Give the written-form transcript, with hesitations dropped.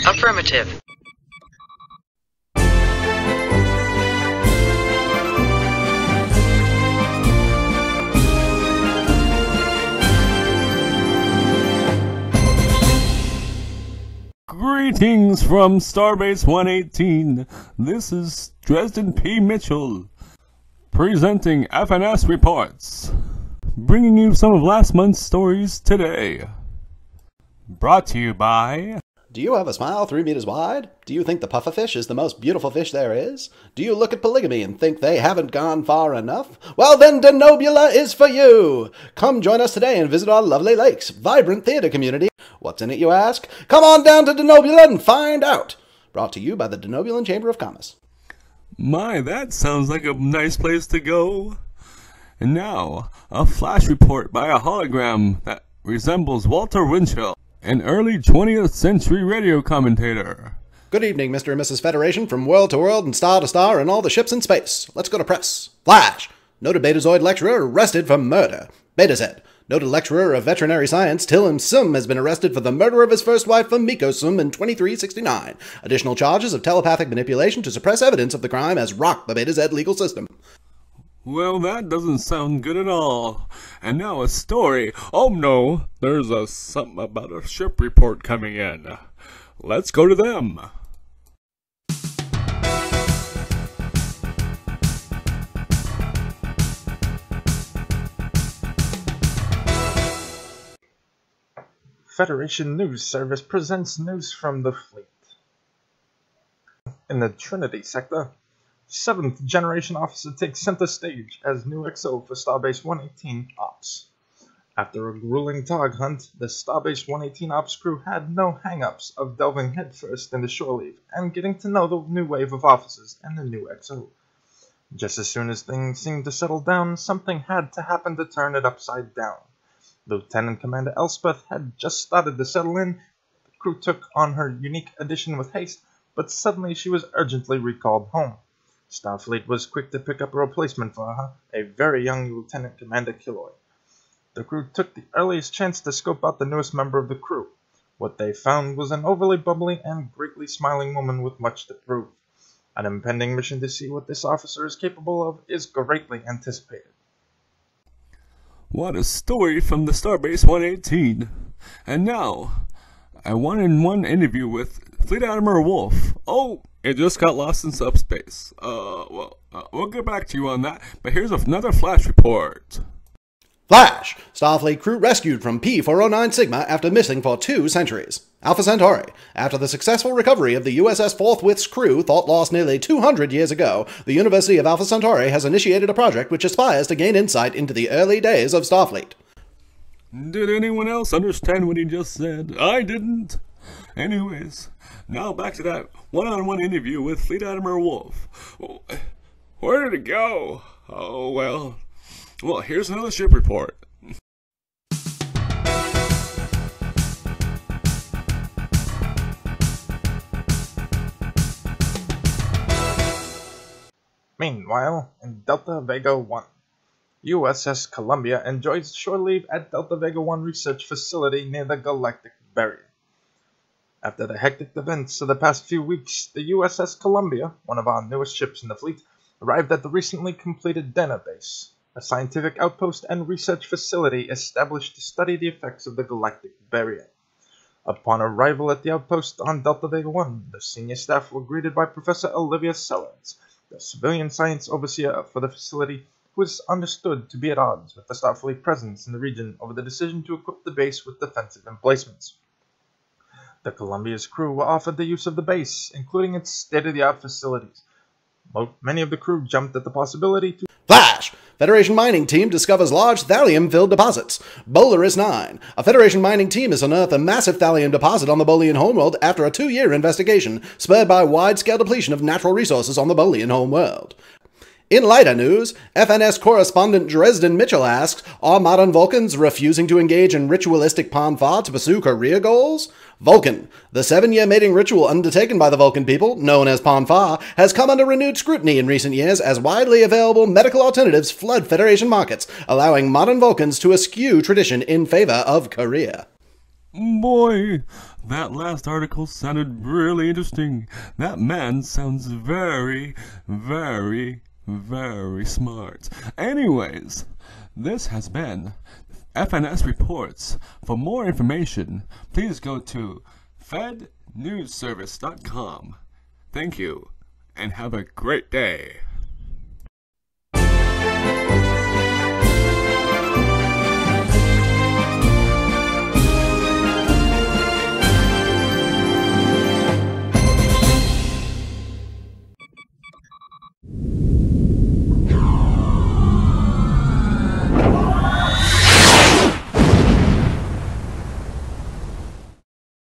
Affirmative. Greetings from Starbase 118. This is Dresden P. Mitchell, presenting FNS Reports, bringing you some of last month's stories today. Brought to you by... Do you have a smile 3 meters wide? Do you think the pufferfish is the most beautiful fish there is? Do you look at polygamy and think they haven't gone far enough? Well then, Denobula is for you! Come join us today and visit our lovely lakes, vibrant theater community. What's in it, you ask? Come on down to Denobula and find out! Brought to you by the Denobulan Chamber of Commerce. My, that sounds like a nice place to go. And now, a flash report by a hologram that resembles Walter Winchell, an early 20th century radio commentator. Good evening, Mr. and Mrs. Federation, from world to world and star to star and all the ships in space. Let's go to press. Flash! Noted Betazoid Lecturer arrested for murder. Betazoid. Noted lecturer of veterinary science, Tillam Sum, has been arrested for the murder of his first wife, Famiko Sum, in 2369. Additional charges of telepathic manipulation to suppress evidence of the crime has rocked the Betazoid legal system. Well, that doesn't sound good at all. And now a story. Oh no, there's something about a ship report coming in. Let's go to them. Federation News Service presents news from the fleet. In the Trinity sector, 7th generation officer takes center stage as new XO for Starbase 118 Ops. After a grueling dog hunt, the Starbase 118 Ops crew had no hang-ups of delving headfirst into shore leave and getting to know the new wave of officers and the new XO. Just as soon as things seemed to settle down, something had to happen to turn it upside down. Lieutenant Commander Elspeth had just started to settle in. The crew took on her unique addition with haste, but suddenly she was urgently recalled home. Starfleet was quick to pick up a replacement for her, a very young Lieutenant Commander Killoy. The crew took the earliest chance to scope out the newest member of the crew. What they found was an overly bubbly and greatly smiling woman with much to prove. An impending mission to see what this officer is capable of is greatly anticipated. What a story from the Starbase 118. And now, a one-on-one interview with Fleet Admiral Wolf. Oh, it just got lost in subspace. We'll get back to you on that, but here's another flash report. Flash! Starfleet crew rescued from P409 Sigma after missing for 2 centuries. Alpha Centauri. After the successful recovery of the USS Forthwith's crew, thought lost nearly 200 years ago, the University of Alpha Centauri has initiated a project which aspires to gain insight into the early days of Starfleet. Did anyone else understand what he just said? I didn't. Anyways, now back to that one-on-one interview with Fleet Admiral Wolf. Where did it go? Oh, well, here's another ship report. Meanwhile, in Delta Vega 1, USS Columbia enjoys shore leave at Delta Vega 1 research facility near the galactic barrier. After the hectic events of the past few weeks, the USS Columbia, one of our newest ships in the fleet, arrived at the recently completed Dana Base, a scientific outpost and research facility established to study the effects of the galactic barrier. Upon arrival at the outpost on Delta Vega 1, the senior staff were greeted by Professor Olivia Sellards, the civilian science overseer for the facility, who is understood to be at odds with the Starfleet presence in the region over the decision to equip the base with defensive emplacements. The Columbia's crew were offered the use of the base, including its state-of-the-art facilities. Many of the crew jumped at the possibility to... Flash! Federation mining team discovers large thalium-filled deposits. Bolaris 9. A Federation mining team has unearthed a massive thallium deposit on the Bolian homeworld after a 2-year investigation, spurred by wide-scale depletion of natural resources on the Bolian homeworld. In lighter news, FNS correspondent Dresden Mitchell asks, are modern Vulcans refusing to engage in ritualistic Ponfa to pursue career goals? Vulcan. The 7-year mating ritual undertaken by the Vulcan people, known as Ponfa, has come under renewed scrutiny in recent years as widely available medical alternatives flood Federation markets, allowing modern Vulcans to eschew tradition in favor of career. Boy, that last article sounded really interesting. That man sounds very, very, very smart. Anyways, this has been FNS Reports. For more information, please go to fednewsservice.com. Thank you, and have a great day.